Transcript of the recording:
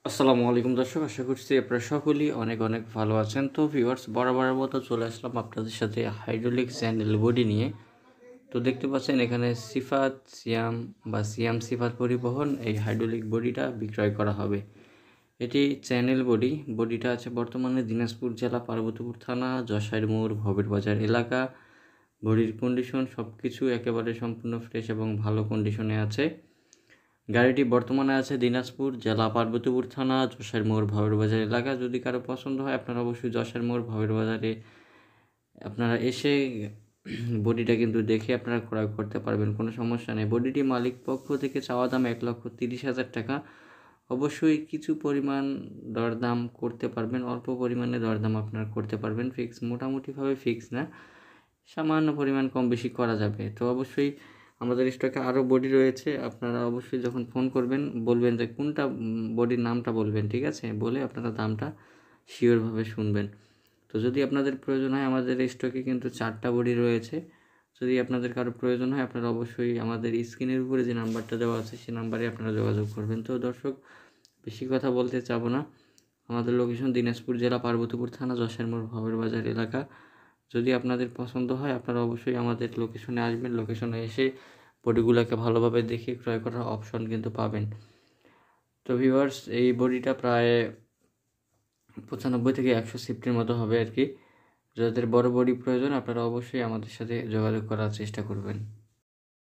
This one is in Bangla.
আসসালামু আলাইকুম দর্শক, আশা করছি আপনারা সকলেই অনেক অনেক ভালো আছেন। তো ভিউয়ার্স, বরাবরের মতো চলে আসলাম আপনাদের সাথে হাইড্রোলিক চ্যানেল বডি নিয়ে। তো দেখতে পাচ্ছেন এখানে সিফাত সিয়াম বা সিয়াম সিফাত পরিবহন এই হাইড্রোলিক বডিটা বিক্রয় করা হবে। এটি চ্যানেল বডিটা আছে বর্তমানে দিনাজপুর জেলা পার্বতীপুর থানা যশাইর মোড় ভবের বাজার এলাকা। বডির কন্ডিশন সব কিছু একেবারে সম্পূর্ণ ফ্রেশ এবং ভালো কন্ডিশনে আছে। গাড়িটি বর্তমানে আছে দিনাজপুর জেলা পার্বতীপুর থানা যশোর মোড় ভবের বাজার এলাকা। যদি কারো পছন্দ হয় আপনারা অবশ্যই যশোর মোড় ভবের বাজারে আপনারা এসে বডিটা কিন্তু দেখে আপনারা ক্রয় করতে পারবেন, কোনো সমস্যা নেই। বডিটি মালিক পক্ষ থেকে চাওয়া দাম 1,30,000 টাকা। অবশ্যই কিছু পরিমাণ দরদাম করতে পারবেন, অল্প পরিমাণে দরদাম আপনারা করতে পারবেন। ফিক্স মোটামুটিভাবে ফিক্স না, সামান্য পরিমাণ কম বেশি করা যাবে। তো অবশ্যই আমাদের স্টকে আরও বডি রয়েছে। আপনারা অবশ্যই যখন ফোন করবেন বলবেন যে কোনটা বডির নামটা বলবেন, ঠিক আছে? বলে আপনারা দামটা শিওরভাবে শুনবেন। তো যদি আপনাদের প্রয়োজন হয়, আমাদের স্টকে কিন্তু 4টা বডি রয়েছে। যদি আপনাদের কারো প্রয়োজন হয় আপনারা অবশ্যই আমাদের স্ক্রিনের উপরে যে নাম্বারটা দেওয়া আছে সেই নাম্বারে আপনারা যোগাযোগ করবেন। তো দর্শক, বেশি কথা বলতে চাবো না। আমাদের লোকেশন দিনাজপুর জেলা পার্বতীপুর থানা যশোর মোড় ভবের বাজার এলাকা। যদি আপনাদের পছন্দ হয় আপনারা অবশ্যই আমাদের লোকেশনে আসবেন। লোকেশনে এসে বডিগুলোকে ভালোভাবে দেখে ক্রয় করার অপশন কিন্তু পাবেন। তো ভিউয়ার্স, এই বডিটা প্রায় 95 থেকে 100 সিফটের মতো হবে আর কি। যাদের বড় বডি প্রয়োজন আপনারা অবশ্যই আমাদের সাথে যোগাযোগ করার চেষ্টা করবেন।